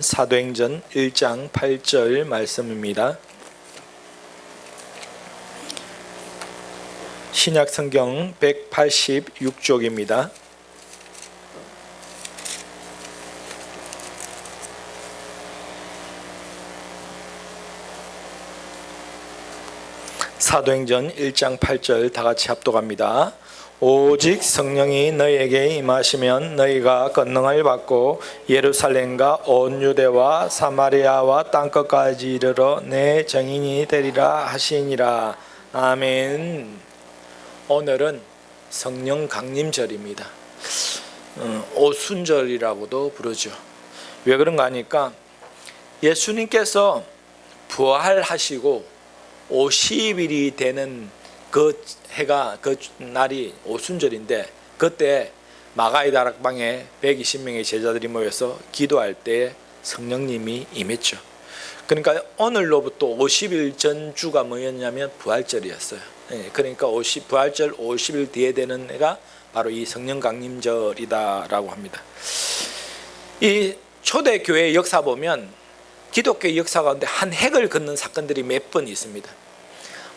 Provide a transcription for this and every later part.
사도행전 1장 8절 말씀입니다. 신약성경 186쪽입니다. 사도행전 1장 8절 다같이 합독합니다. 오직 성령이 너희에게 임하시면 너희가 권능을 받고 예루살렘과 온 유대와 사마리아와 땅끝까지 이르러 내 증인이 되리라 하시니라. 아멘. 오늘은 성령 강림절입니다. 오순절이라고도 부르죠. 왜 그런가 하니까 예수님께서 부활하시고 50일이 되는 그 해가 그 날이 오순절인데, 그때 마가의 다락방에 120명의 제자들이 모여서 기도할 때 성령님이 임했죠. 그러니까 오늘로부터 50일 전주가 뭐였냐면 부활절이었어요. 그러니까 부활절 50일 뒤에 되는 해가 바로 이 성령 강림절이다라고 합니다. 이 초대교회의 역사 보면 기독교의 역사 가운데 한 획을 긋는 사건들이 몇 번 있습니다.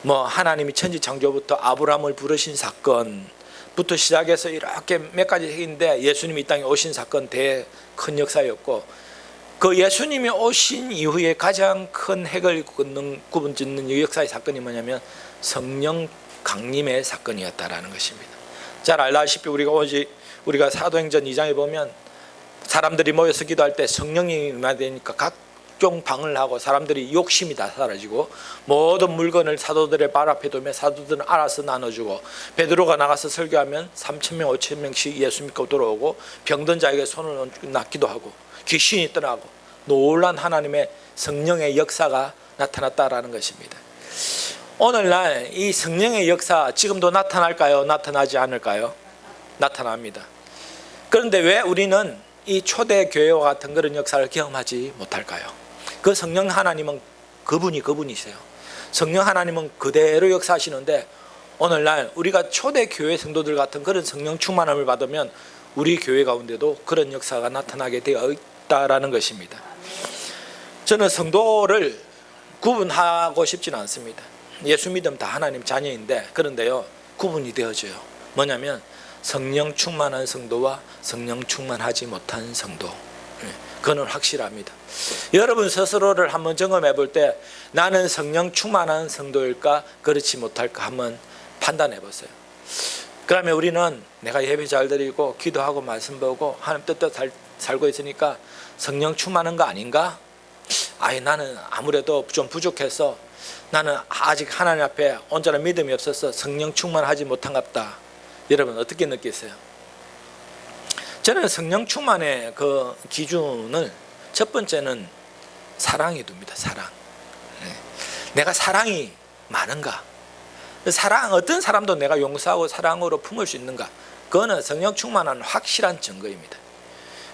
하나님이 천지 창조부터 아브라함을 부르신 사건부터 시작해서 이렇게 몇 가지 핵인데, 예수님이 이 땅에 오신 사건 큰 역사였고, 그 예수님이 오신 이후에 가장 큰 핵을 구분 짓는 이 역사의 사건이 뭐냐면 성령 강림의 사건이었다라는 것입니다. 잘 알다시피 우리가 사도행전 2장에 보면 사람들이 모여서 기도할 때 성령이 임하되니까 각종 방을 하고 사람들이 욕심이 다 사라지고 모든 물건을 사도들의 발 앞에 두며 사도들은 알아서 나눠주고, 베드로가 나가서 설교하면 3,000명 5,000명씩 예수 믿고 들어오고, 병든 자에게 손을 낫기도 하고 귀신이 떠나고, 놀란 하나님의 성령의 역사가 나타났다라는 것입니다. 오늘날 이 성령의 역사 지금도 나타날까요? 나타나지 않을까요? 나타납니다. 그런데 왜 우리는 이 초대교회와 같은 그런 역사를 경험하지 못할까요? 그 성령 하나님은 그분이세요. 성령 하나님은 그대로 역사하시는데, 오늘날 우리가 초대교회 성도들 같은 그런 성령 충만함을 받으면 우리 교회 가운데도 그런 역사가 나타나게 되어 있다라는 것입니다. 저는 성도를 구분하고 싶지는 않습니다. 예수 믿음 다 하나님 자녀인데, 그런데요 구분이 되어져요. 뭐냐면 성령 충만한 성도와 성령 충만하지 못한 성도, 그건 확실합니다. 여러분 스스로를 한번 점검해 볼 때 나는 성령 충만한 성도일까 그렇지 못할까 한번 판단해 보세요. 그러면 우리는 내가 예배 잘 드리고 기도하고 말씀 보고 하나님 뜻대로 살고 있으니까 성령 충만한 거 아닌가? 나는 아무래도 좀 부족해서, 나는 아직 하나님 앞에 온전한 믿음이 없어서 성령 충만하지 못한갑다. 여러분 어떻게 느끼세요? 저는 성령 충만의 그 기준을 첫 번째는 사랑에 둡니다. 사랑. 내가 사랑이 많은가? 어떤 사람도 내가 용서하고 사랑으로 품을 수 있는가? 그거는 성령 충만한 확실한 증거입니다.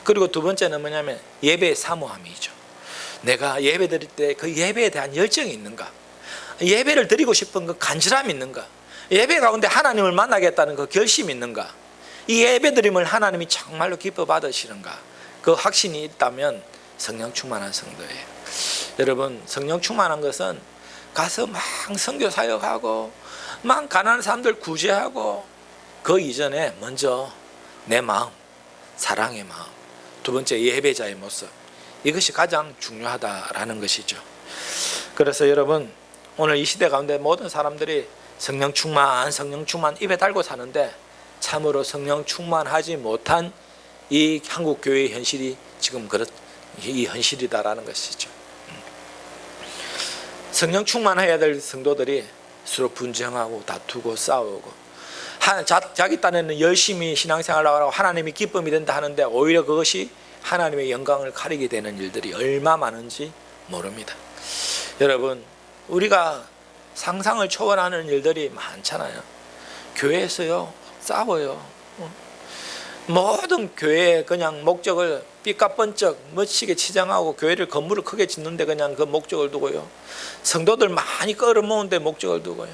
그리고 두 번째는 뭐냐면 예배의 사모함이죠. 내가 예배 드릴 때 그 예배에 대한 열정이 있는가? 예배를 드리고 싶은 그 간절함이 있는가? 예배 가운데 하나님을 만나겠다는 그 결심이 있는가? 이 예배 드림을 하나님이 정말로 기뻐 받으시는가? 그 확신이 있다면 성령 충만한 성도예요. 여러분, 성령 충만한 것은 가서 막 선교 사역하고 막 가난한 사람들 구제하고, 그 이전에 먼저 내 마음, 사랑의 마음, 두 번째 예배자의 모습, 이것이 가장 중요하다라는 것이죠. 그래서 여러분, 오늘 이 시대 가운데 모든 사람들이 성령 충만 입에 달고 사는데, 참으로 성령 충만하지 못한 이 한국 교회의 현실이 지금 이 현실이다라는 것이죠. 성령 충만해야 될 성도들이 서로 분쟁하고 다투고 싸우고, 자기 딴에는 열심히 신앙생활을 하고 하나님이 기쁨이 된다 하는데 오히려 그것이 하나님의 영광을 가리게 되는 일들이 얼마 많은지 모릅니다. 여러분, 우리가 상상을 초월하는 일들이 많잖아요. 교회에서요 싸워요. 모든 교회의 그냥 목적을 삐까뻔쩍 멋지게 치장하고, 교회를 건물을 크게 짓는데 그냥 그 목적을 두고요, 성도들 많이 끌어모으는데 목적을 두고요.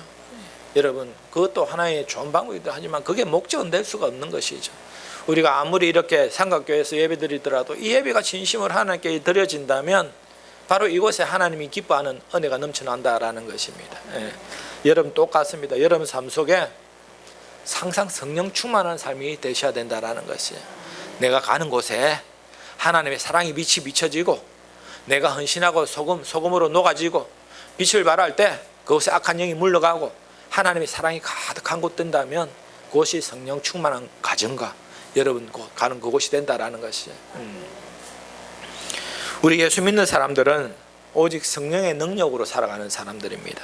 여러분, 그것도 하나의 좋은 방법이기도 하지만 그게 목적은 될 수가 없는 것이죠. 우리가 아무리 이렇게 삼각교회에서 예배 드리더라도 이 예배가 진심으로 하나님께 드려진다면 바로 이곳에 하나님이 기뻐하는 은혜가 넘쳐난다라는 것입니다. 여러분 똑같습니다. 여러분 삶 속에 항상 성령 충만한 삶이 되셔야 된다라는 것이에요. 내가 가는 곳에 하나님의 사랑이 빛이 비춰지고 내가 헌신하고 소금으로 녹아지고 빛을 발할 때 그곳에 악한 영이 물러가고 하나님의 사랑이 가득한 곳 된다면 그것이 성령 충만한 가정과 여러분 가는 그곳이 된다라는 것이에요. 우리 예수 믿는 사람들은 오직 성령의 능력으로 살아가는 사람들입니다.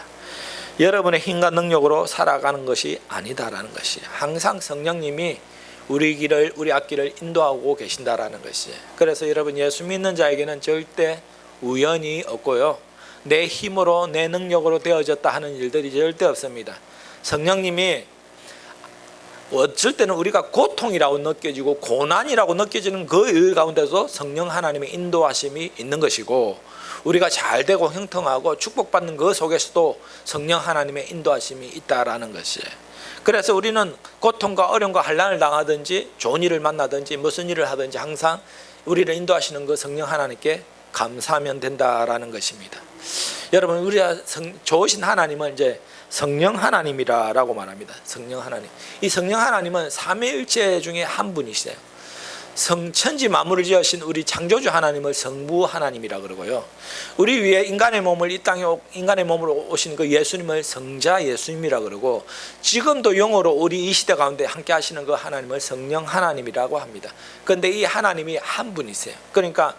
여러분의 힘과 능력으로 살아가는 것이 아니다라는 것이에요. 항상 성령님이 우리 길을 우리 앞길을 인도하고 계신다라는 것이에요. 그래서 여러분 예수 믿는 자에게는 절대 우연이 없고요, 내 힘으로 내 능력으로 되어졌다 하는 일들이 절대 없습니다. 성령님이 어쩔 때는 우리가 고통이라고 느껴지고 고난이라고 느껴지는 그 일 가운데서 성령 하나님의 인도하심이 있는 것이고, 우리가 잘되고 형통하고 축복받는 그 속에서도 성령 하나님의 인도하심이 있다라는 것이에요. 그래서 우리는 고통과 어려움과 환난을 당하든지 좋은 일을 만나든지 무슨 일을 하든지 항상 우리를 인도하시는 그 성령 하나님께 감사하면 된다라는 것입니다. 여러분, 우리가 좋으신 하나님은 이제 성령 하나님이라고 말합니다. 성령 하나님. 이 성령 하나님은 삼위일체 중에 한 분이시세요. 천지 만물을 지으신 우리 창조주 하나님을 성부 하나님이라 그러고요, 우리 위에 인간의 몸을 이 땅에 인간의 몸으로 오신 그 예수님을 성자 예수님이라 그러고, 지금도 영으로 우리 이 시대 가운데 함께 하시는 그 하나님을 성령 하나님이라고 합니다. 그런데 이 하나님이 한 분이세요. 그러니까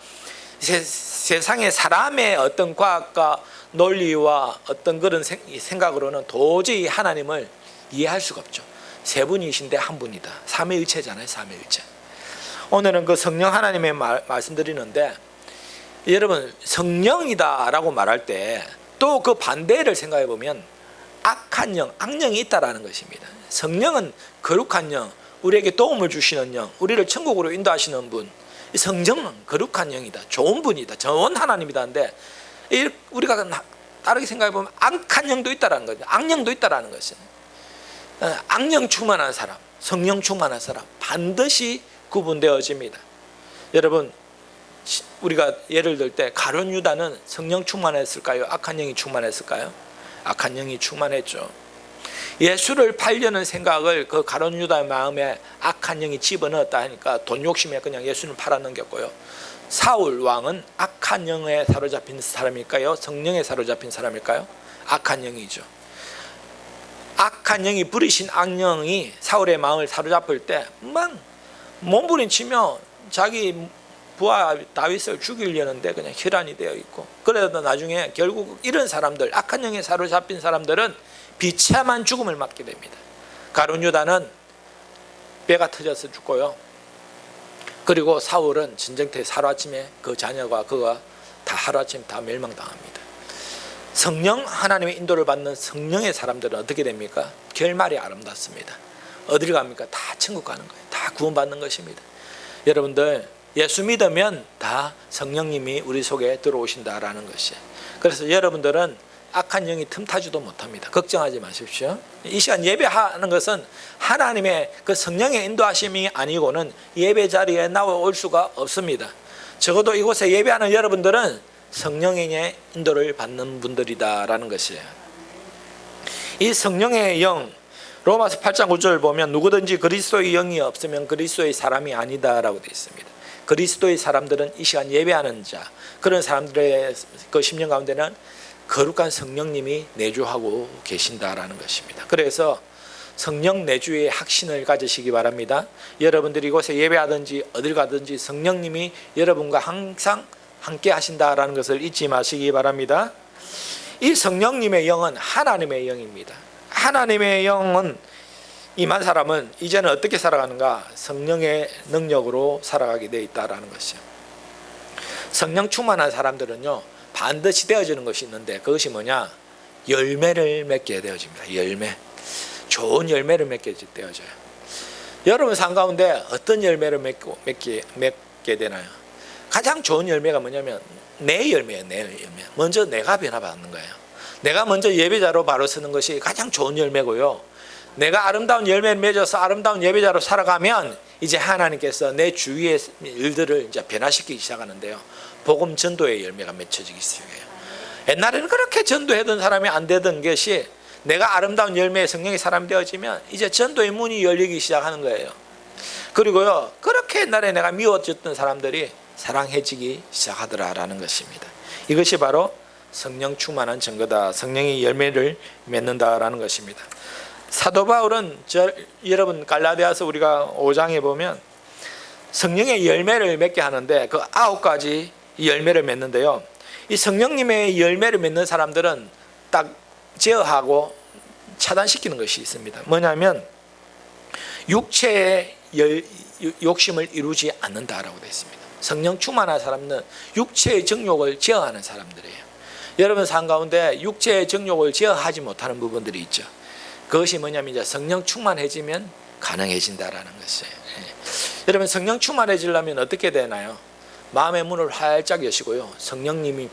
세상의 사람의 어떤 과학과 논리와 어떤 그런 생각으로는 도저히 하나님을 이해할 수가 없죠. 세 분이신데 한 분이다. 삼위일체잖아요. 삼위일체. 오늘은 그 성령 하나님의 말씀드리는데, 여러분 성령이다라고 말할 때 또 그 반대를 생각해 보면 악한 영, 악령이 있다라는 것입니다. 성령은 거룩한 영, 우리에게 도움을 주시는 영, 우리를 천국으로 인도하시는 분. 성령은 거룩한 영이다, 좋은 분이다, 좋은 하나님이다인데, 우리가 다르게 생각해 보면 악한 영도 있다라는 거죠. 악령도 있다라는 것이에요. 악령 충만한 사람, 성령 충만한 사람 반드시 구분되어집니다. 여러분, 우리가 예를 들 때 가룟 유다는 성령 충만했을까요? 악한 영이 충만했을까요? 악한 영이 충만했죠. 예수를 팔려는 생각을 그 가룟 유다의 마음에 악한 영이 집어넣었다 하니까 돈 욕심에 그냥 예수를 팔아넘겼고요. 사울 왕은 악한 영에 사로잡힌 사람일까요? 성령에 사로잡힌 사람일까요? 악한 영이죠. 악한 영이 부리신 악령이 사울의 마음을 사로잡을 때 막 몸부림치며 자기 부하 다윗을 죽이려는데 그냥 혈안이 되어 있고, 그래도 나중에 결국 이런 사람들, 악한 영에 사로잡힌 사람들은 비참한 죽음을 맞게 됩니다. 가룟 유다는 배가 터져서 죽고요, 그리고 사울은 전쟁터에 하루아침에 그 자녀가 그가 다 하루아침에 다 멸망당합니다. 성령 하나님의 인도를 받는 성령의 사람들은 어떻게 됩니까? 결말이 아름답습니다. 어디를 갑니까? 다 천국 가는 거예요. 다 구원받는 것입니다. 여러분들 예수 믿으면 다 성령님이 우리 속에 들어오신다라는 것이에요. 그래서 여러분들은 악한 영이 틈타지도 못합니다. 걱정하지 마십시오. 이 시간 예배하는 것은 하나님의 그 성령의 인도하심이 아니고는 예배 자리에 나올 수가 없습니다. 적어도 이곳에 예배하는 여러분들은 성령의 인도를 받는 분들이다라는 것이에요. 이 성령의 영, 로마서 8장 9절 보면 누구든지 그리스도의 영이 없으면 그리스도의 사람이 아니다라고 되어 있습니다. 그리스도의 사람들은 이 시간 예배하는 자, 그런 사람들의 그 심령 가운데는 거룩한 성령님이 내주하고 계신다라는 것입니다. 그래서 성령 내주의 확신을 가지시기 바랍니다. 여러분들이 이곳에 예배하든지 어딜 가든지 성령님이 여러분과 항상 함께 하신다라는 것을 잊지 마시기 바랍니다. 이 성령님의 영은 하나님의 영입니다. 하나님의 영은 임한 사람은 이제는 어떻게 살아가는가? 성령의 능력으로 살아가게 되어 있다는 것이죠. 성령 충만한 사람들은요 반드시 되어지는 것이 있는데, 그것이 뭐냐? 열매를 맺게 되어집니다. 열매, 좋은 열매를 맺게 되어져요. 여러분 삶 가운데 어떤 열매를 맺게 되나요? 가장 좋은 열매가 뭐냐면 내 열매예요. 내 열매. 먼저 내가 변화받는 거예요. 내가 먼저 예배자로 바로 서는 것이 가장 좋은 열매고요, 내가 아름다운 열매를 맺어서 아름다운 예배자로 살아가면 이제 하나님께서 내 주위의 일들을 이제 변화시키기 시작하는데요. 복음 전도의 열매가 맺혀지기 시작해요. 옛날에는 그렇게 전도하던 사람이 안 되던 것이 내가 아름다운 열매의 성령의 사람이 되어지면 이제 전도의 문이 열리기 시작하는 거예요. 그리고요, 그렇게 옛날에 내가 미워졌던 사람들이 사랑해지기 시작하더라라는 것입니다. 이것이 바로 성령 충만한 증거다. 성령의 열매를 맺는다라는 것입니다. 사도 바울은 여러분 갈라디아서 우리가 5장에 보면 성령의 열매를 맺게 하는데 그 9가지 열매를 맺는데요. 이 성령님의 열매를 맺는 사람들은 딱 제어하고 차단시키는 것이 있습니다. 뭐냐면 육체의 욕심을 이루지 않는다라고 되어 있습니다. 성령 충만한 사람은 육체의 정욕을 제어하는 사람들이에요. 여러분 삶 가운데 육체의 정욕을 제어하지 못하는 부분들이 있죠. 그것이 뭐냐면 이제 성령 충만해지면 가능해진다라는 것이에요. 여러분 성령 충만해지려면 어떻게 되나요? 마음의 문을 활짝 여시고요. 성령님이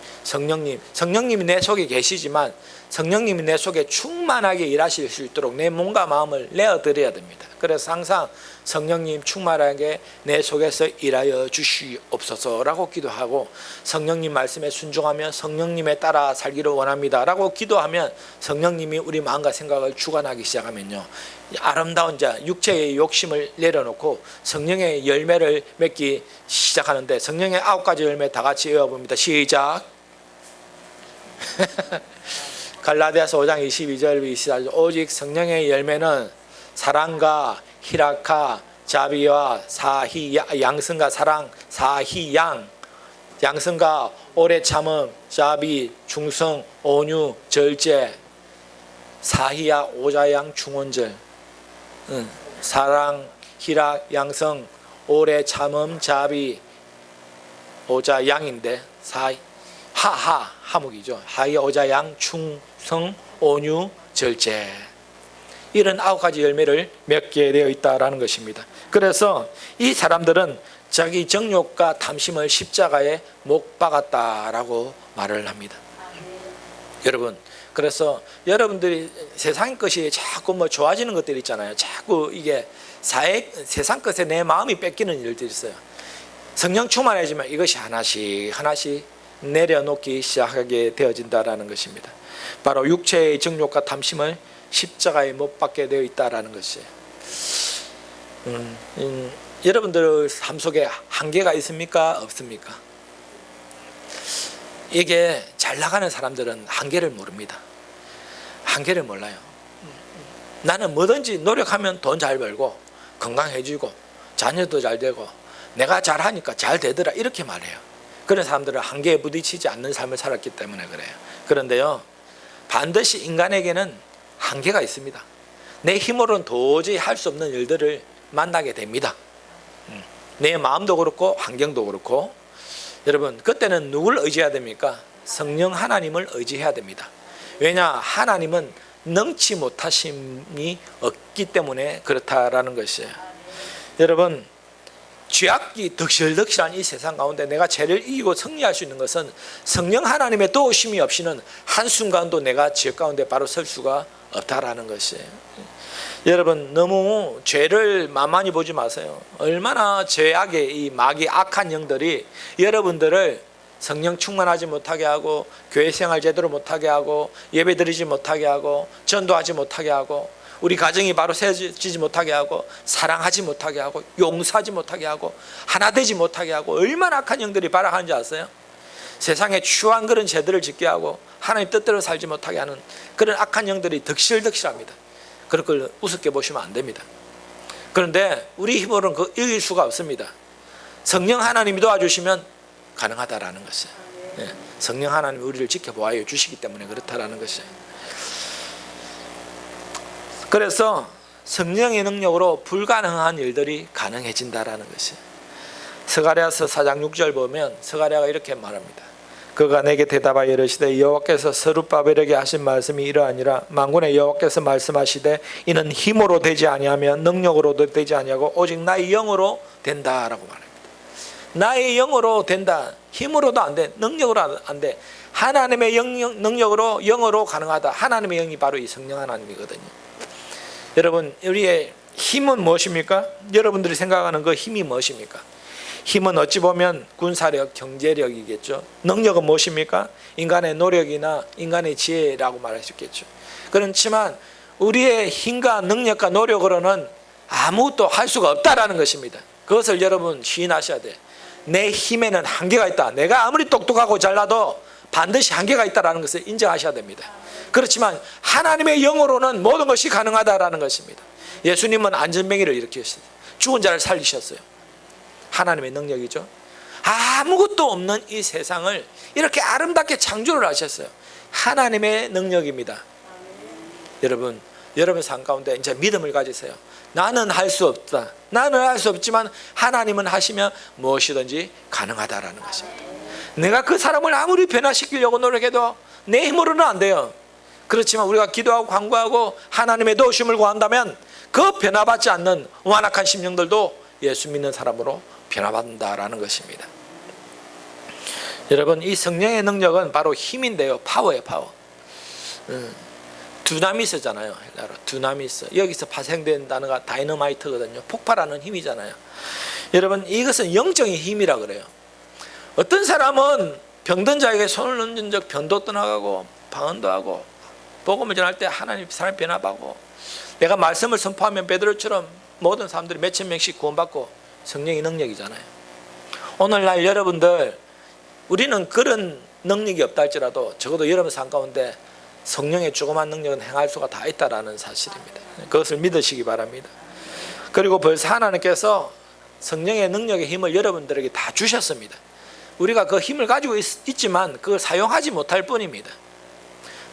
내 속에 계시지만 성령님이 내 속에 충만하게 일하실 수 있도록 내 몸과 마음을 내어드려야 됩니다. 그래서 항상 성령님 충만하게 내 속에서 일하여 주시옵소서라고 기도하고, 성령님 말씀에 순종하며 성령님에 따라 살기를 원합니다 라고 기도하면 성령님이 우리 마음과 생각을 주관하기 시작하면요, 아름다운 육체의 욕심을 내려놓고 성령의 열매를 맺기 시작하는데, 성령의 9가지 열매 다 같이 외워봅니다. 시작. 갈라디아서 5장 22절 오직 성령의 열매는 사랑과 희락과 자비와 사희 양성과 사랑 사희 양성과 오래 참음 자비 중성 온유 절제 사희야 오자양 중원절 사랑 희락 양성 오래 참음 자비 오자양인데 사희 하목이죠. 하희 오자양 충성 온유 절제, 이런 9가지 열매를 맺게 되어 있다라는 것입니다. 그래서 이 사람들은 자기 정욕과 탐심을 십자가에 못 박았다라고 말을 합니다. 여러분, 그래서 여러분들이 세상 것이 자꾸 좋아지는 것들이 있잖아요. 자꾸 이게 세상 것에 내 마음이 뺏기는 일들이 있어요. 성령 충만해지면 이것이 하나씩 내려놓기 시작하게 되어진다라는 것입니다. 바로 육체의 정욕과 탐심을 십자가에 못 박게 되어 있다라는 것이에요. 여러분들 삶 속에 한계가 있습니까? 없습니까? 이게 잘 나가는 사람들은 한계를 모릅니다. 한계를 몰라요. 나는 뭐든지 노력하면 돈 잘 벌고 건강해지고 자녀도 잘 되고 내가 잘하니까 잘 되더라 이렇게 말해요. 그런 사람들은 한계에 부딪히지 않는 삶을 살았기 때문에 그래요. 그런데요, 반드시 인간에게는 한계가 있습니다. 내 힘으로는 도저히 할 수 없는 일들을 만나게 됩니다. 내 마음도 그렇고 환경도 그렇고. 여러분, 그때는 누굴 의지해야 됩니까? 성령 하나님을 의지해야 됩니다. 왜냐? 하나님은 능치 못하심이 없기 때문에 그렇다라는 것이에요. 여러분, 죄악이 덕실덕실한 이 세상 가운데 내가 죄를 이기고 승리할 수 있는 것은 성령 하나님의 도우심이 없이는 한순간도 내가 죄 가운데 바로 설 수가 없다라는 것이에요. 여러분, 너무 죄를 만만히 보지 마세요. 얼마나 죄악의 이 마귀 악한 영들이 여러분들을 성령 충만하지 못하게 하고 교회 생활 제대로 못하게 하고 예배 드리지 못하게 하고 전도하지 못하게 하고 우리 가정이 바로 세워지지 못하게 하고 사랑하지 못하게 하고 용서하지 못하게 하고 하나 되지 못하게 하고, 얼마나 악한 영들이 발악하는지 아세요? 세상에 추한 그런 죄들을 짓게 하고 하나님 뜻대로 살지 못하게 하는 그런 악한 영들이 덕실덕실합니다. 그런 걸 우습게 보시면 안 됩니다. 그런데 우리 힘으로는 이길 수가 없습니다. 성령 하나님이 도와주시면 가능하다라는 것이에요. 성령 하나님이 우리를 지켜보아 주시기 때문에 그렇다라는 것이에요. 그래서 성령의 능력으로 불가능한 일들이 가능해진다라는 것이에요. 스가랴서 4장 6절 보면 스가랴가 이렇게 말합니다. 그가 내게 대답하여 이르시되 여호와께서 스룹바벨에게 하신 말씀이 이러하니라. 만군의 여호와께서 말씀하시되 이는 힘으로 되지 아니하며 능력으로도 되지 아니하고 오직 나의 영으로 된다라고 말합니다. 나의 영으로 된다. 힘으로도 안 돼. 능력으로 안 돼. 하나님의 능력으로 영으로 가능하다. 하나님의 영이 바로 이 성령 하나님이거든요. 여러분, 우리의 힘은 무엇입니까? 여러분들이 생각하는 그 힘이 무엇입니까? 힘은 어찌 보면 군사력, 경제력이겠죠. 능력은 무엇입니까? 인간의 노력이나 인간의 지혜라고 말할 수 있겠죠. 그렇지만 우리의 힘과 능력과 노력으로는 아무것도 할 수가 없다라는 것입니다. 그것을 여러분 시인하셔야 돼요. 내 힘에는 한계가 있다. 내가 아무리 똑똑하고 잘나도 반드시 한계가 있다는 것을 인정하셔야 됩니다. 그렇지만 하나님의 영으로는 모든 것이 가능하다라는 것입니다. 예수님은 안전뱅이를 일으키셨어요. 죽은 자를 살리셨어요. 하나님의 능력이죠. 아무것도 없는 이 세상을 이렇게 아름답게 창조를 하셨어요. 하나님의 능력입니다. 여러분 삶 가운데 이제 믿음을 가지세요. 나는 할 수 없다. 나는 할 수 없지만 하나님은 하시면 무엇이든지 가능하다라는 것입니다. 내가 그 사람을 아무리 변화시키려고 노력해도 내 힘으로는 안 돼요. 그렇지만 우리가 기도하고 간구하고 하나님의 도우심을 구한다면 그 변화받지 않는 완악한 심령들도 예수 믿는 사람으로 변화받는다라는 것입니다. 여러분, 이 성령의 능력은 바로 힘인데요. 파워예요, 파워. 두나미스잖아요. 두나미스. 여기서 파생된 단어가 다이너마이트거든요. 폭발하는 힘이잖아요. 여러분, 이것은 영적인 힘이라 그래요. 어떤 사람은 병든 자에게 손을 얹은 적 변도 떠나가고 방언도 하고 복음을 전할 때 하나님 사람 변화받고 내가 말씀을 선포하면 베드로처럼 모든 사람들이 몇천 명씩 구원받고 성령의 능력이잖아요. 오늘날 여러분들 우리는 그런 능력이 없다 할지라도 적어도 여러분 삶 가운데 성령의 조그만 능력은 행할 수가 다 있다라는 사실입니다. 그것을 믿으시기 바랍니다. 그리고 벌써 하나님께서 성령의 능력의 힘을 여러분들에게 다 주셨습니다. 우리가 그 힘을 가지고 있지만 그걸 사용하지 못할 뿐입니다.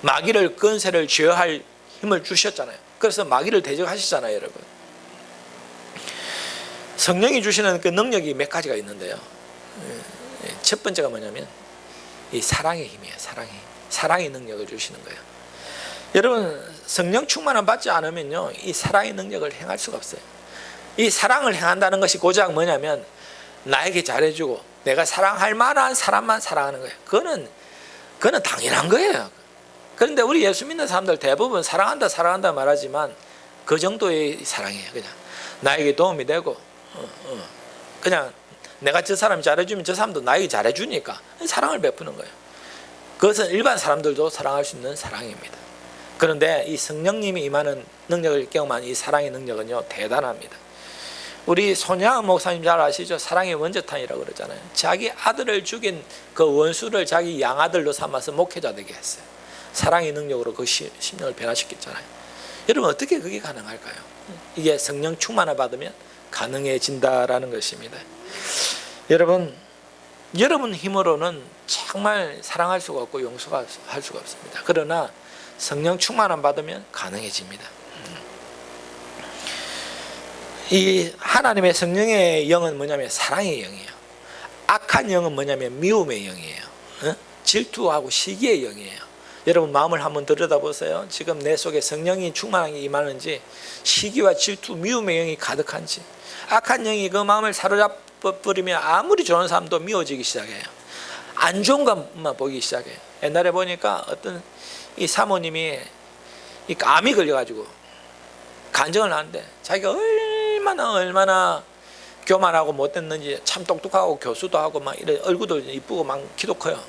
마귀를 권세를 제어할 힘을 주셨잖아요. 그래서 마귀를 대적하시잖아요, 여러분. 성령이 주시는 그 능력이 몇 가지가 있는데요. 첫 번째가 뭐냐면 이 사랑의 힘이에요. 사랑의 능력을 주시는 거예요. 여러분, 성령 충만을 받지 않으면요, 이 사랑의 능력을 행할 수가 없어요. 이 사랑을 행한다는 것이 고작 뭐냐면 나에게 잘해주고 내가 사랑할 만한 사람만 사랑하는 거예요. 그거는 당연한 거예요. 그런데 우리 예수 믿는 사람들 대부분 사랑한다 말하지만 그 정도의 사랑이에요. 그냥 나에게 도움이 되고 그냥 내가 저 사람이 잘해주면 저 사람도 나에게 잘해주니까 사랑을 베푸는 거예요. 그것은 일반 사람들도 사랑할 수 있는 사랑입니다. 그런데 이 성령님이 임하는 능력을 경험한 이 사랑의 능력은요, 대단합니다. 우리 손양은 목사님 잘 아시죠? 사랑의 원저탄이라고 그러잖아요. 자기 아들을 죽인 그 원수를 자기 양아들로 삼아서 목회자 되게 했어요. 사랑의 능력으로 그 심령을 변화시켰잖아요. 여러분, 어떻게 그게 가능할까요? 이게 성령 충만을 받으면 가능해진다라는 것입니다. 여러분 힘으로는 정말 사랑할 수가 없고 용서할 수가 없습니다. 그러나 성령 충만을 받으면 가능해집니다. 이 하나님의 성령의 영은 뭐냐면 사랑의 영이에요. 악한 영은 뭐냐면 미움의 영이에요. 질투하고 시기의 영이에요. 여러분 마음을 한번 들여다보세요. 지금 내 속에 성령이 충만하게 임하는지, 시기와 질투, 미움의 영이 가득한지. 악한 영이 그 마음을 사로잡아버리면 아무리 좋은 사람도 미워지기 시작해요. 안 좋은 것만 보기 시작해요. 옛날에 보니까 어떤 이 사모님이 이 암이 걸려가지고 간증을 하는데 자기가 얼마나 교만하고 못됐는지, 참 똑똑하고 교수도 하고 막 이래 얼굴도 이쁘고 막 키도 커요.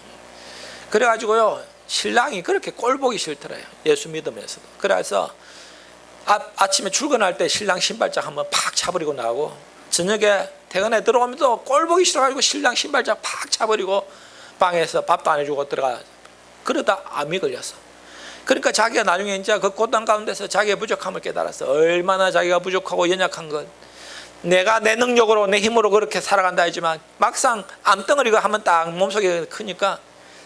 그래가지고요, 신랑이 그렇게 꼴 보기 싫더래요. 예수 믿으면서도. 그래서 아침에 출근할 때 신랑 신발장 한번 팍 차버리고 나가고, 저녁에 퇴근해 들어오면서 꼴 보기 싫어가지고 신랑 신발장 팍 차버리고 방에서 밥도 안 해주고 들어가. 그러다 암이 걸렸어. 그러니까 자기가 나중에 이제 그 고단 가운데서 자기의 부족함을 깨달았어. 얼마나 자기가 부족하고 연약한 것. 내가 내 능력으로 내 힘으로 그렇게 살아간다 하지만 막상 암덩어리가 한번 딱 몸속에 크니까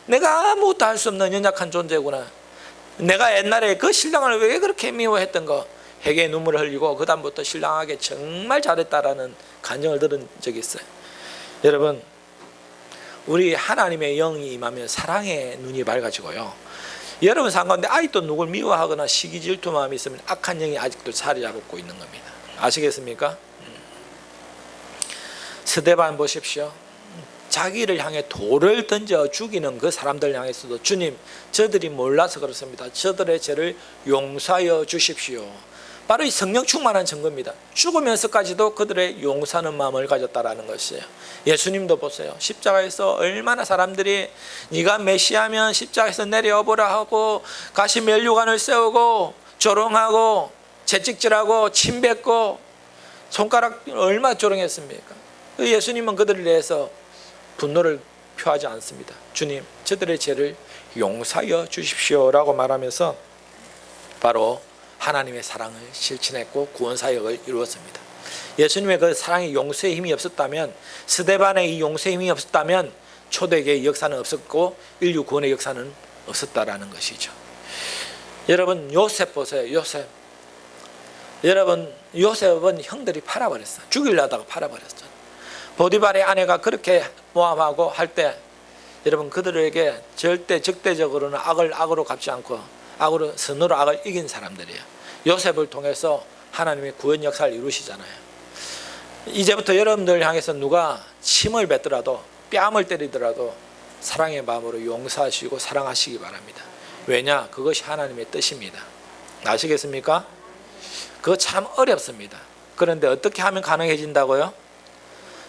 내가 아무것도 할 수 없는 연약한 존재구나. 내가 옛날에 그 신랑을 왜 그렇게 미워했던 거, 회개의 눈물을 흘리고 그 다음부터 신랑에게 정말 잘했다라는 간증을 들은 적이 있어요. 여러분, 우리 하나님의 영이 임하면 사랑의 눈이 밝아지고요, 여러분 삶 가운데 아직도 누굴 미워하거나 시기 질투 마음이 있으면 악한 영이 아직도 자리 잡고 있는 겁니다. 아시겠습니까? 스데반 보십시오. 자기를 향해 돌을 던져 죽이는 그 사람들 향해서도 주님, 저들이 몰라서 그렇습니다. 저들의 죄를 용서하여 주십시오. 바로 이 성령 충만한 증거입니다. 죽으면서까지도 그들의 용서하는 마음을 가졌다라는 것이에요. 예수님도 보세요. 십자가에서 얼마나 사람들이 네가 메시아면 십자가에서 내려오보라 하고 가시 면류관을 세우고 조롱하고 채찍질하고 침뱉고 손가락 얼마나 조롱했습니까? 예수님은 그들을 위해서 분노를 표하지 않습니다. 주님, 저들의 죄를 용서하여 주십시오라고 말하면서 바로 하나님의 사랑을 실천했고 구원 사역을 이루었습니다. 예수님의 그 사랑의 용서의 힘이 없었다면, 스데반의 이 용서의 힘이 없었다면 초대교회의 역사는 없었고 인류 구원의 역사는 없었다라는 것이죠. 여러분, 요셉 보세요. 요셉. 여러분, 요셉은 형들이 팔아버렸어요. 죽이려다가 팔아버렸어요. 보디발의 아내가 그렇게 모함하고 할 때 여러분, 그들에게 절대 적대적으로는 악을 악으로 갚지 않고 악으로, 선으로 악을 이긴 사람들이에요. 요셉을 통해서 하나님의 구원 역사를 이루시잖아요. 이제부터 여러분들 향해서 누가 침을 뱉더라도 뺨을 때리더라도 사랑의 마음으로 용서하시고 사랑하시기 바랍니다. 왜냐? 그것이 하나님의 뜻입니다. 아시겠습니까? 그거 참 어렵습니다. 그런데 어떻게 하면 가능해진다고요?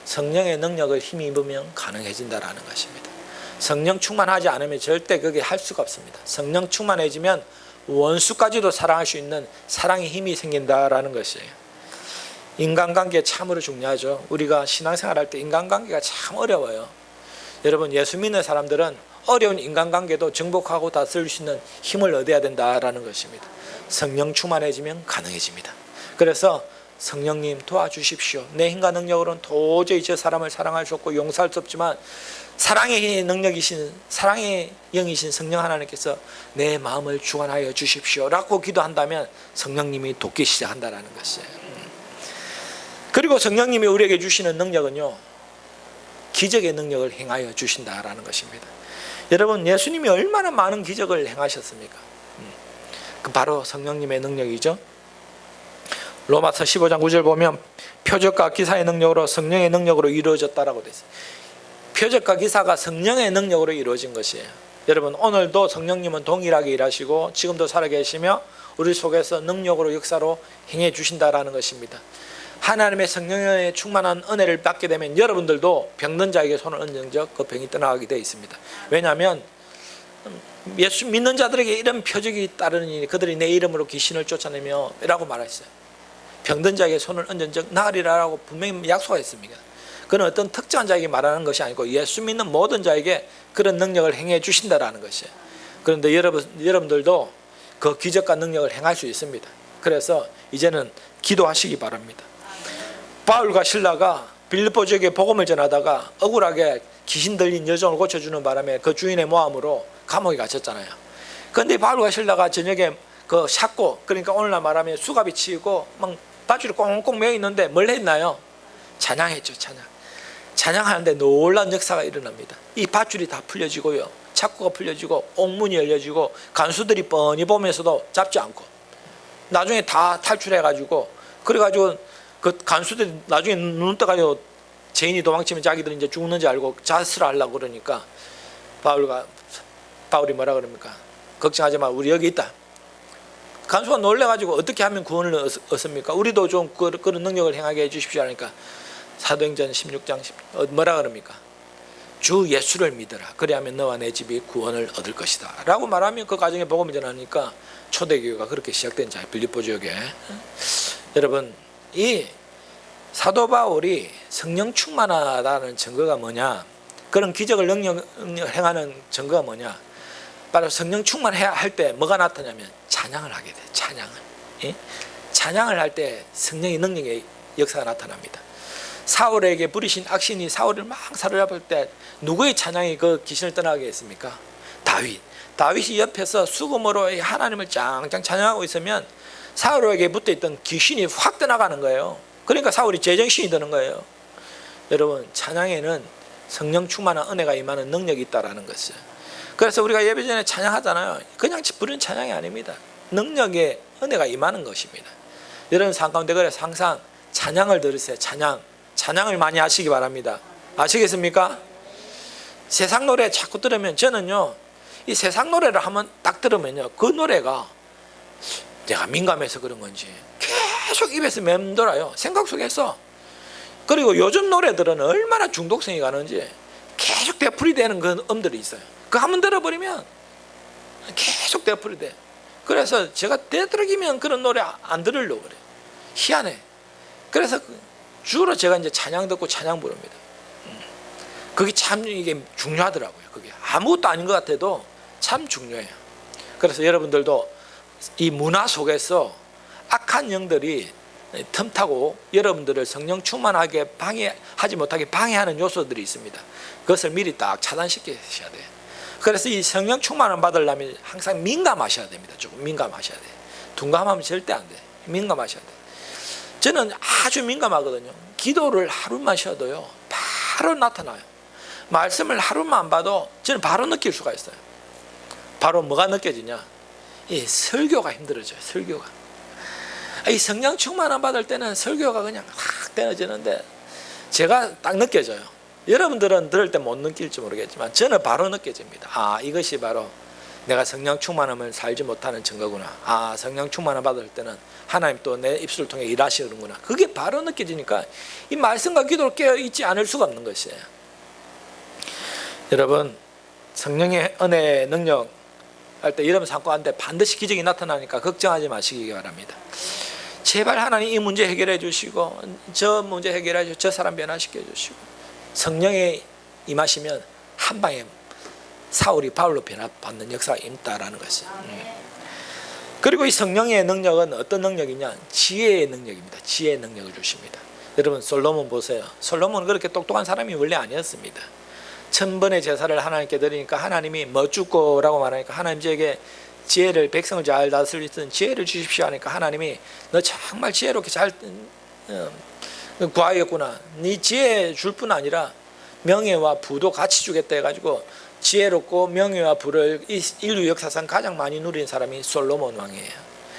성령의 능력을 힘입으면 가능해진다라는 것입니다. 성령 충만하지 않으면 절대 그게 할 수가 없습니다. 성령 충만해지면 원수까지도 사랑할 수 있는 사랑의 힘이 생긴다라는 것이에요. 인간관계 참으로 중요하죠. 우리가 신앙생활할 때 인간관계가 참 어려워요. 여러분, 예수 믿는 사람들은 어려운 인간관계도 정복하고 다스릴 수 있는 힘을 얻어야 된다라는 것입니다. 성령 충만해지면 가능해집니다. 그래서 성령님 도와주십시오. 내 힘과 능력으로는 도저히 저 사람을 사랑할 수 없고 용서할 수 없지만 사랑의 능력이신, 사랑의 영이신 성령 하나님께서 내 마음을 주관하여 주십시오 라고 기도한다면 성령님이 돕기 시작한다는 것이에요. 그리고 성령님이 우리에게 주시는 능력은요, 기적의 능력을 행하여 주신다라는 것입니다. 여러분, 예수님이 얼마나 많은 기적을 행하셨습니까? 그 바로 성령님의 능력이죠. 로마서 15장 9절 보면 표적과 기사의 능력으로 성령의 능력으로 이루어졌다라고 되어 있어요. 표적과 기사가 성령의 능력으로 이루어진 것이에요. 여러분, 오늘도 성령님은 동일하게 일하시고 지금도 살아계시며 우리 속에서 능력으로 역사로 행해 주신다라는 것입니다. 하나님의 성령의 충만한 은혜를 받게 되면 여러분들도 병든 자에게 손을 얹은 적 그 병이 떠나가게 되어 있습니다. 왜냐하면 예수 믿는 자들에게 이런 표적이 따르니 그들이 내 이름으로 귀신을 쫓아내며 라고 말했어요. 병든 자에게 손을 얹은 적 나으리라고 분명히 약속했습니다. 그는 어떤 특정한 자에게 말하는 것이 아니고 예수 믿는 모든 자에게 그런 능력을 행해 주신다라는 것이에요. 그런데 여러분들도 그 기적과 능력을 행할 수 있습니다. 그래서 이제는 기도하시기 바랍니다. 바울과 실라가 빌립보 지역에 복음을 전하다가 억울하게 귀신 들린 여종을 고쳐주는 바람에 그 주인의 모함으로 감옥에 갇혔잖아요. 그런데 바울과 실라가 저녁에 그 샷고, 그러니까 오늘날 말하면 수갑이 치이고 막 밧줄이 꽁꽁 매여 있는데 뭘 했나요? 찬양했죠. 찬양하는데 놀라운 역사가 일어납니다. 이 밧줄이 다 풀려지고요, 샷고가 풀려지고 옥문이 열려지고 간수들이 뻔히 보면서도 잡지 않고 나중에 다 탈출해가지고, 그래가지고 그 간수들이 나중에 눈 떠가지고 죄인이 도망치면 자기들이 이제 죽는지 알고 자수를 하려고 그러니까 바울이 뭐라 그럽니까? 걱정하지 마, 우리 여기 있다. 간수가 놀래가지고 어떻게 하면 구원을 얻습니까? 우리도 좀 그런 능력을 행하게 해주십시오 하니까 사도행전 16장 뭐라 그럽니까? 주 예수를 믿어라. 그리하면 너와 내 집이 구원을 얻을 것이다 라고 말하면 그 가정에 복음을 전하니까 초대교회가 그렇게 시작된 자예요. 빌립보 지역에. 여러분, 이 사도 바울이 성령 충만하다는 증거가 뭐냐, 그런 기적을 행하는 증거가 뭐냐, 바로 성령 충만해야 할 때 뭐가 나타나냐면 찬양을 하게 돼요. 찬양을 할 때 성령의 능력의 역사가 나타납니다. 사울에게 부리신 악신이 사울을 막 사로잡을 때 누구의 찬양이 그 귀신을 떠나게 했습니까? 다윗이 옆에서 수금으로 하나님을 짱짱 찬양하고 있으면 사울에게 붙어있던 귀신이 확 떠나가는 거예요. 그러니까 사울이 제정신이 드는 거예요. 여러분, 찬양에는 성령 충만한 은혜가 임하는 능력이 있다는 것이에요. 그래서 우리가 예배 전에 찬양하잖아요. 그냥 부르는 찬양이 아닙니다. 능력의 은혜가 임하는 것입니다. 여러분 삶 가운데 그래서 항상 찬양을 들으세요. 찬양을 많이 하시기 바랍니다. 아시겠습니까? 세상 노래 자꾸 들으면, 저는요 이 세상 노래를 한번 딱 들으면요 그 노래가 내가 민감해서 그런 건지 계속 입에서 맴돌아요. 생각 속에서. 그리고 요즘 노래들은 얼마나 중독성이 가는지 계속 되풀이 되는 그 음들이 있어요. 그거 한번 들어버리면 계속 되풀이 돼. 그래서 제가 되도록이면 그런 노래 안 들으려고 그래요. 희한해. 그래서 주로 제가 이제 찬양 듣고 찬양 부릅니다. 그게 참 이게 중요하더라고요. 그게 아무것도 아닌 것 같아도 참 중요해요. 그래서 여러분들도 이 문화 속에서 악한 영들이 틈타고 여러분들을 성령 충만하게 방해하지 못하게 방해하는 요소들이 있습니다. 그것을 미리 딱 차단시키셔야 돼요. 그래서 이 성령 충만을 받으려면 항상 민감하셔야 됩니다. 조금 민감하셔야 돼요. 둔감하면 절대 안 돼요. 민감하셔야 돼요. 저는 아주 민감하거든요. 기도를 하루만 쉬어도요 바로 나타나요. 말씀을 하루만 안 봐도 저는 바로 느낄 수가 있어요. 바로 뭐가 느껴지냐, 이 설교가 힘들어져요. 설교가. 이 성령 충만 안 받을 때는 설교가 그냥 확 떨어지는데 제가 딱 느껴져요. 여러분들은 들을 때 못 느낄지 모르겠지만 저는 바로 느껴집니다. 아, 이것이 바로 내가 성령 충만함을 살지 못하는 증거구나. 아, 성령 충만을 받을 때는 하나님 또 내 입술을 통해 일하시는구나. 그게 바로 느껴지니까 이 말씀과 기도를 깨어있지 않을 수가 없는 것이에요. 여러분, 성령의 은혜의 능력 할 때 여러분 삶 가운데 반드시 기적이 나타나니까 걱정하지 마시기 바랍니다. 제발 하나님 이 문제 해결해 주시고 저 문제 해결해 주시고 저 사람 변화시켜 주시고, 성령에 임하시면 한 방에 사울이 바울로 변화받는 역사가 있다라는 것이에요. 그리고 이 성령의 능력은 어떤 능력이냐, 지혜의 능력입니다. 지혜의 능력을 주십니다. 여러분 솔로몬 보세요. 솔로몬은 그렇게 똑똑한 사람이 원래 아니었습니다. 1000번의 제사를 하나님께 드리니까 하나님이 뭐 죽고라고 말하니까 하나님 저에게 지혜를, 백성을 잘 다스릴 수 있는 지혜를 주십시오 하니까 하나님이 너 정말 지혜롭게 잘 구하였구나. 네 지혜 줄 뿐 아니라 명예와 부도 같이 주겠다 해가지고 지혜롭고 명예와 부를 인류 역사상 가장 많이 누린 사람이 솔로몬 왕이에요.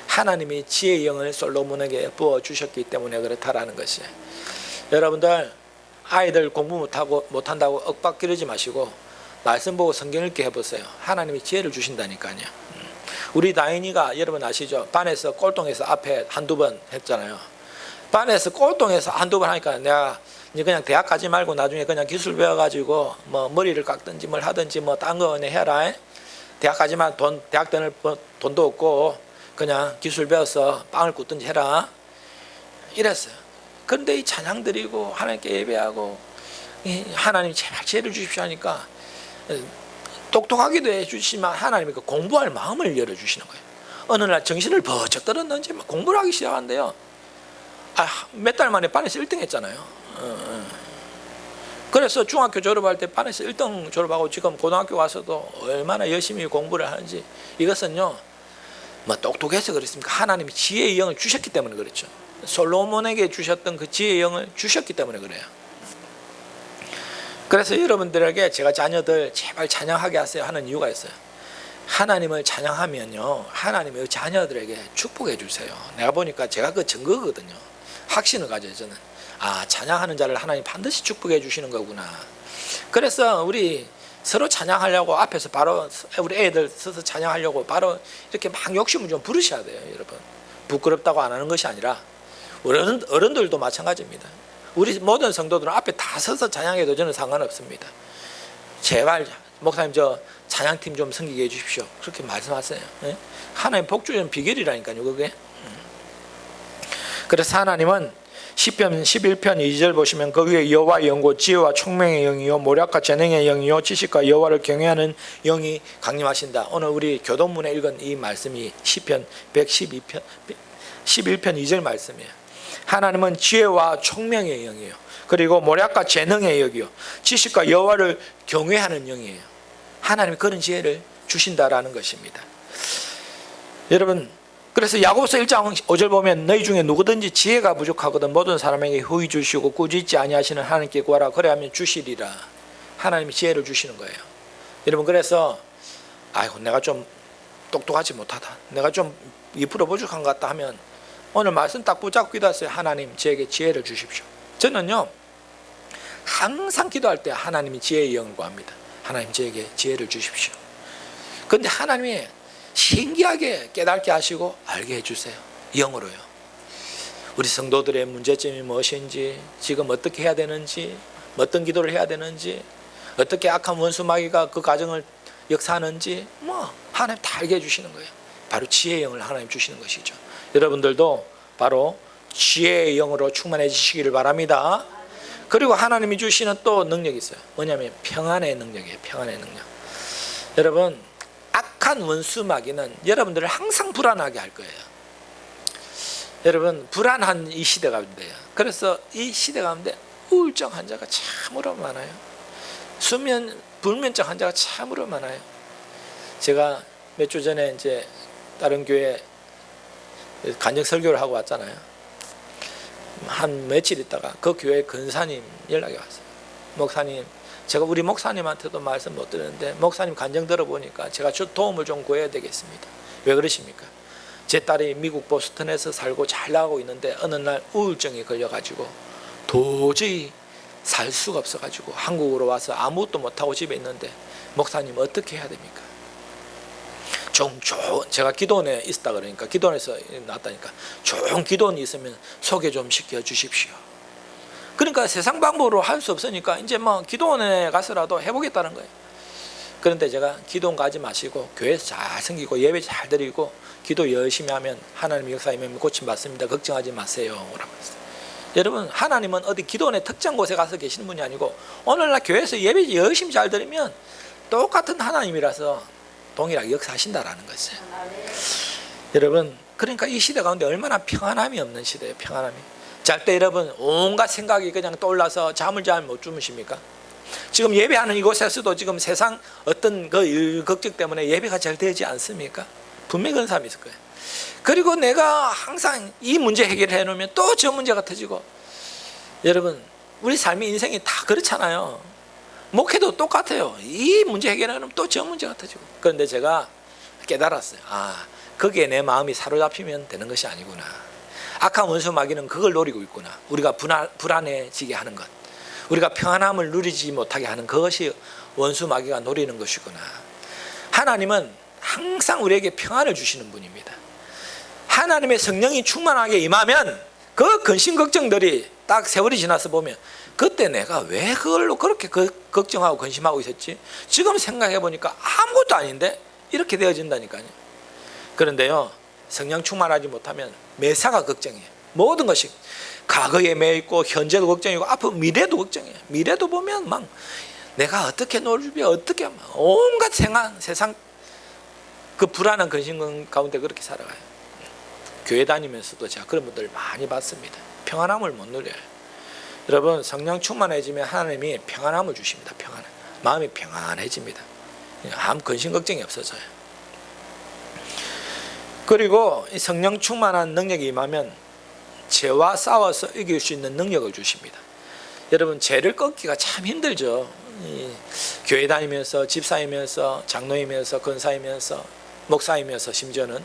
하나님이 지혜의 영을 솔로몬에게 부어주셨기 때문에 그렇다라는 것이에요. 여러분들 아이들 공부 못한다고 억박 기르지 마시고 말씀 보고 성경 읽게 해보세요. 하나님이 지혜를 주신다니까요. 우리 나인이가 여러분 아시죠? 반에서 꼴통에서 앞에 한두 번 했잖아요. 반에서 꼴통에서 한두 번 하니까 내가 이제 그냥 대학 가지 말고 나중에 그냥 기술 배워가지고 뭐 머리를 깎든지 뭘 하든지 뭐 딴 거 해라. 대학 가지만 대학 때는 돈도 없고 그냥 기술 배워서 빵을 굽든지 해라. 이랬어요. 그런데 이 찬양 드리고 하나님께 예배하고 하나님 제발 지혜를 주십시오 하니까 똑똑하기도 해주시지만 하나님이 그 공부할 마음을 열어주시는 거예요. 어느 날 정신을 버쩍 들었는지 공부를 하기 시작하는데요. 몇 달 만에 반에서 1등 했잖아요. 그래서 중학교 졸업할 때 반에서 1등 졸업하고 지금 고등학교 와서도 얼마나 열심히 공부를 하는지, 이것은요 뭐 똑똑해서 그렇습니까? 하나님이 지혜의 영을 주셨기 때문에 그렇죠. 솔로몬에게 주셨던 그 지혜의 영을 주셨기 때문에 그래요. 그래서 여러분들에게 제가 자녀들 제발 찬양하게 하세요 하는 이유가 있어요. 하나님을 찬양하면요 하나님의 자녀들에게 축복해 주세요. 내가 보니까 제가 그 증거거든요. 확신을 가져요. 저는 찬양하는 자를 하나님 반드시 축복해 주시는 거구나. 그래서 우리 서로 찬양하려고 앞에서 바로 우리 애들 서서 찬양하려고 바로 이렇게 막 욕심을 좀 부르셔야 돼요. 여러분 부끄럽다고 안 하는 것이 아니라 어른들도 마찬가지입니다. 우리 모든 성도들은 앞에 다 서서 찬양해도 저는 상관없습니다. 제발 목사님 저 찬양팀 좀 섬기게 해주십시오. 그렇게 말씀하세요. 하나님 복 주는 비결이라니까요 그게. 그래서 하나님은 시편 11편 2절 보시면 거기에 여호와의 영고 지혜와 총명의 영이요 모략과 재능의 영이요 지식과 여호와를 경외하는 영이 강림하신다. 오늘 우리 교동문에 읽은 이 말씀이 시편 112편 11편 2절 말씀이에요. 하나님은 지혜와 총명의 영이에요. 그리고 모략과 재능의 영이요 지식과 여호와를 경외하는 영이에요. 하나님이 그런 지혜를 주신다라는 것입니다. 여러분 그래서 야고보서 1장 5절 보면 너희 중에 누구든지 지혜가 부족하거든 모든 사람에게 후히 주시고 꾸짖지 아니하시는 하나님께 구하라 그래야면 주시리라. 하나님이 지혜를 주시는 거예요. 여러분 그래서 아이고 내가 좀 똑똑하지 못하다, 내가 좀 2% 부족한 것 같다 하면 오늘 말씀 딱 붙잡고 기도하세요. 하나님 저에게 지혜를 주십시오. 저는요 항상 기도할 때 하나님이 지혜의 영을 구합니다. 하나님 저에게 지혜를 주십시오. 그런데 하나님이 신기하게 깨닫게 하시고 알게 해주세요. 영으로요. 우리 성도들의 문제점이 무엇인지, 지금 어떻게 해야 되는지, 어떤 기도를 해야 되는지, 어떻게 악한 원수 마귀가 그 가정을 역사하는지 하나님 다 알게 해주시는 거예요. 바로 지혜의 영을 하나님 주시는 것이죠. 여러분들도 바로 지혜의 영으로 충만해지시기를 바랍니다. 그리고 하나님이 주시는 또 능력이 있어요. 뭐냐면 평안의 능력이에요. 평안의 능력. 여러분, 악한 원수 마귀는 여러분들을 항상 불안하게 할 거예요. 여러분, 불안한 이 시대 가운데요. 그래서 이 시대 가운데 우울증 환자가 참으로 많아요. 수면 불면증 환자가 참으로 많아요. 제가 몇 주 전에 이제 다른 교회 간증 설교를 하고 왔잖아요. 한 며칠 있다가 그 교회 근사님 연락이 왔어요. 목사님, 제가 우리 목사님한테도 말씀 못 드렸는데 목사님 간증 들어보니까 제가 도움을 좀 구해야 되겠습니다. 왜 그러십니까? 제 딸이 미국 보스턴에서 살고 잘 나가고 있는데 어느 날 우울증이 걸려가지고 도저히 살 수가 없어가지고 한국으로 와서 아무것도 못하고 집에 있는데 목사님 어떻게 해야 됩니까? 좀 좋은, 제가 기도원에 있었다 그러니까 기도원에서 나왔다니까 좋은 기도원이 있으면 소개 좀 시켜 주십시오. 그러니까 세상 방법으로 할 수 없으니까 이제 기도원에 가서라도 해보겠다는 거예요. 그런데 제가 기도원 가지 마시고 교회에서 잘 섬기고 예배 잘 드리고 기도 열심히 하면 하나님 역사이면 고침 받습니다. 걱정하지 마세요 라고 했어요. 여러분, 하나님은 어디 기도원의 특정 곳에 가서 계시는 분이 아니고 오늘날 교회에서 예배 열심히 잘 드리면 똑같은 하나님이라서 동일하게 역사하신다라는 것이에요. 여러분, 그러니까 이 시대 가운데 얼마나 평안함이 없는 시대예요. 평안함이. 잘 때 여러분 온갖 생각이 그냥 떠올라서 잠을 잘 못 주무십니까? 지금 예배하는 이곳에서도 지금 세상 어떤 그 일 걱정 때문에 예배가 잘 되지 않습니까? 분명히 그런 사람이 있을 거예요. 그리고 내가 항상 이 문제 해결해 놓으면 또 저 문제가 터지고. 여러분, 우리 삶의 인생이 다 그렇잖아요. 목회도 똑같아요. 이 문제 해결해 놓으면 또 저 문제가 터지고. 그런데 제가 깨달았어요. 거기에 내 마음이 사로잡히면 되는 것이 아니구나. 악한 원수 마귀는 그걸 노리고 있구나. 우리가 불안해지게 하는 것, 우리가 평안함을 누리지 못하게 하는 그것이 원수 마귀가 노리는 것이구나. 하나님은 항상 우리에게 평안을 주시는 분입니다. 하나님의 성령이 충만하게 임하면 그 근심 걱정들이 딱 세월이 지나서 보면 그때 내가 왜 그걸로 그렇게 걱정하고 근심하고 있었지? 지금 생각해 보니까 아무것도 아닌데 이렇게 되어진다니까요. 그런데요, 성령 충만하지 못하면 매사가 걱정이에요. 모든 것이 과거에 매 있고 현재도 걱정이고 앞으로 미래도 걱정이에요. 미래도 보면 막 내가 어떻게 놀비 어떻게 온갖 세상 그 불안한 근심 가운데 그렇게 살아가요. 교회 다니면서도 제가 그런 분들 많이 봤습니다. 평안함을 못 누려요. 여러분, 성령 충만해지면 하나님이 평안함을 주십니다. 평안함. 마음이 평안해집니다. 아무 근심 걱정이 없어져요. 그리고 이 성령 충만한 능력이 임하면 죄와 싸워서 이길 수 있는 능력을 주십니다. 여러분, 죄를 끊기가 참 힘들죠. 교회 다니면서 집사이면서 장로이면서 권사이면서 목사이면서 심지어는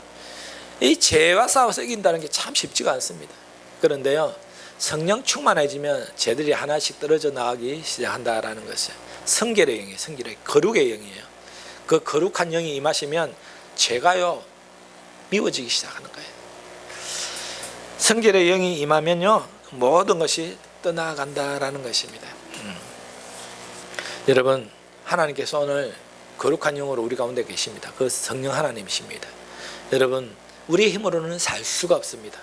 이 죄와 싸워서 이긴다는 게 참 쉽지가 않습니다. 그런데요, 성령 충만해지면 죄들이 하나씩 떨어져 나가기 시작한다라는 것이에요. 성결의 영이에요. 성결의 거룩의 영이에요. 그 거룩한 영이 임하시면 죄가요 미워지기 시작하는 거예요. 성결의 영이 임하면요 모든 것이 떠나간다라는 것입니다. 여러분, 하나님께서 오늘 거룩한 영으로 우리 가운데 계십니다. 그 성령 하나님이십니다. 여러분, 우리의 힘으로는 살 수가 없습니다.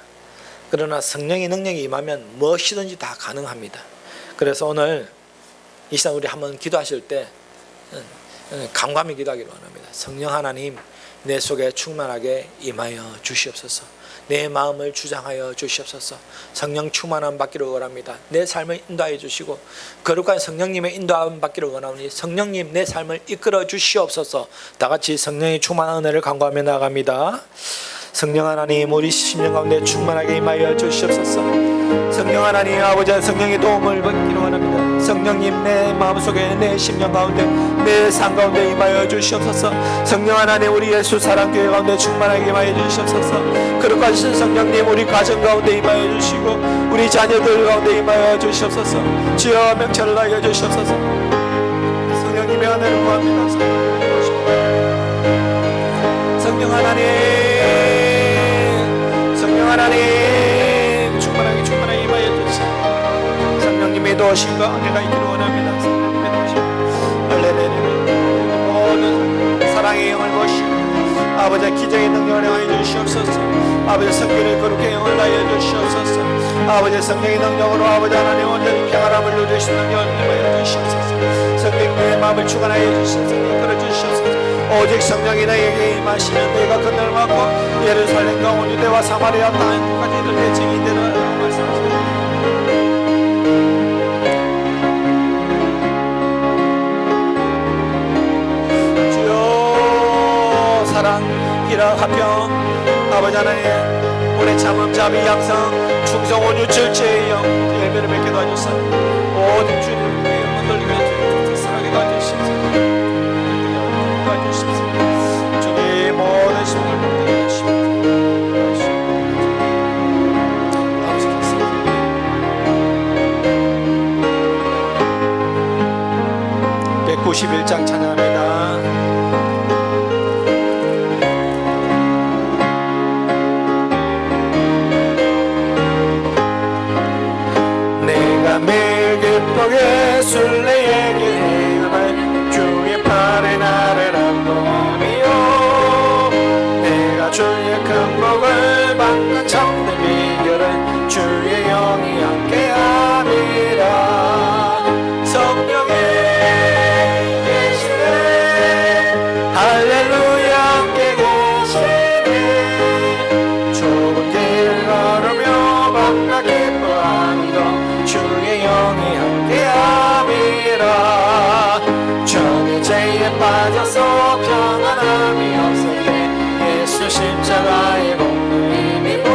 그러나 성령의 능력이 임하면 무엇이든지 다 가능합니다. 그래서 오늘 이 시간 우리 한번 기도하실 때 감감히 기도하기를 원합니다. 성령 하나님, 내 속에 충만하게 임하여 주시옵소서. 내 마음을 주장하여 주시옵소서. 성령 충만함 받기를 원합니다. 내 삶을 인도하여 주시고 거룩한 성령님의 인도함 받기를 원하오니 성령님 내 삶을 이끌어 주시옵소서. 다 같이 성령의 충만한 은혜를 간구하며 나아갑니다. 성령 하나님, 우리 심령 가운데 충만하게 임하여 주시옵소서. 성령 하나님, 아버지 성령의 도움을 받기를 원합니다. 성령님, 내 마음속에 내 심령 가운데 내 삶 가운데 임하여 주시옵소서. 성령 하나님, 우리 예수 사랑교회 가운데 충만하게 임하여 주시옵소서. 거룩하신 성령님, 우리 가정 가운데 임하여 주시고 우리 자녀들 가운데 임하여 주시옵소서. 주여 명철을 하여 주시옵소서. 성령님의 은혜를 구합니다. 성령 하나님, 성령 하나님, 충만하게 도우심과 은혜가 있기를 원합니다. 성령님의 도우심 할렐루야. 모든 사랑의 영을 보시고 아버지 기적의 능력을 행하여 주시옵소서. 아버지 성결을 거룩히 영을 하여 주시옵소서. 아버지 성령의 능력으로 아버지 하나님 온전히 평안함을 누리시는 능력을 임하여 주시옵소서. 성령님의 마음을 주관하여 주시옵소서. 끌어주시옵소서. 오직 성령이 나에게 임하시면 내가 그늘을 막고 예루살렘과 온 유대와 사마리아 땅까지 이르되 증인되라 말씀하십니다. 주여 사랑 희락 화평 아버지 하나님 오래 참음 자비 양성 충성 온유 절제의 영 열매를 맺게 도와주사 모든 주님의 영혼 돌리며 특별하게 도와주시옵소서. 주님 모든 신을 복되게 해주시옵소서. 191장 찬양합니다. 내가 매일 기쁘게 순례에게 행함을 주의 팔에 나를 안동하며 내가 주의 큰 복을 받는 참된 비결은 주의 영이 함께함이라. 성령의 계시네 할렐루야 함께 계시네 좁은 길 걸으며 만나 기뻐하는 것 주의 영이 함께함이라. 전의 죄에 빠져서 평안함이 없을 때 예수 십자가의 복을 힘입어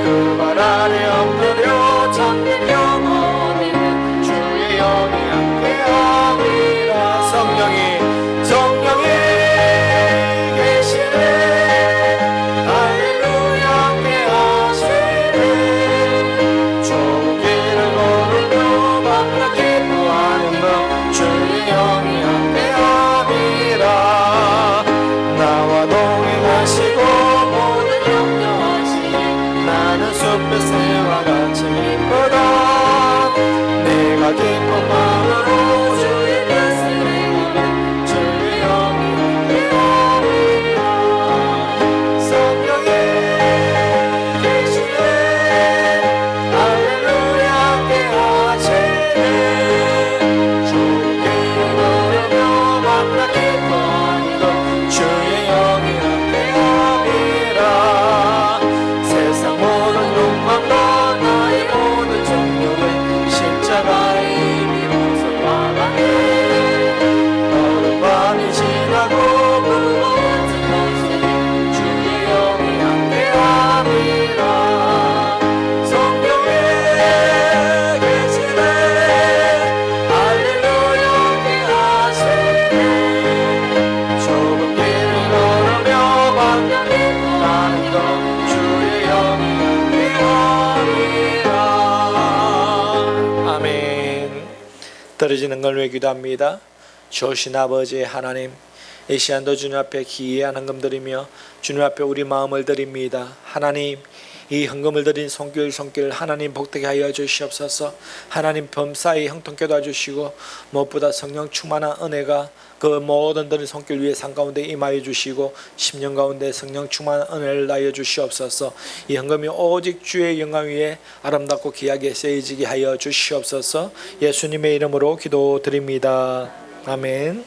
그 발 아래 엎드려 참된 영혼 있는 주의 영이 함께함이라. 성령이 계시네 할렐루야 함께하시네 좁은 길을 걸으며 만나 기뻐하는 것 주의 영이 함께함이라. 나와 동행하시고 모든 염려하시니 나는 숲의 새와 같이 기쁘다. 내가 기쁜 마음으로 주의 뜻을 행하면 주의 영이 함께함이라. 성령의 계시네 할렐루야 함께하시네 좁은 길을 걸으며 만나 기뻐하는 것 주의 영이 함께함이라. 세상 모든 욕망과 나의 모든 정욕을 십자가에 이미 벗어나가네. 어느 밤이 지나고 무거워진 것이니 주의 영이 함께함이라. 성령의 계시네 할렐루야 함께하시네 좁은 길을 걸으며 만나 기뻐하는 것 주의 영이 함께함이라. 아멘. 떨어지는 걸 위해 기도합니다. 주신 아버지 하나님 이 시간도 주님 앞에 기이한 헌금드리며 주님 앞에 우리 마음을 드립니다. 하나님 이 헌금을 드린 손길 하나님 복되게 하여 주시옵소서. 하나님 범사에 형통케 도와주시고 무엇보다 성령 충만한 은혜가 그 모든 드린 손길 위에 산 가운데 임하여 주시고 10년 가운데 성령 충만한 은혜를 나여 주시옵소서. 이 헌금이 오직 주의 영광 위에 아름답고 귀하게 쓰여지게 하여 주시옵소서. 예수님의 이름으로 기도드립니다. 아멘.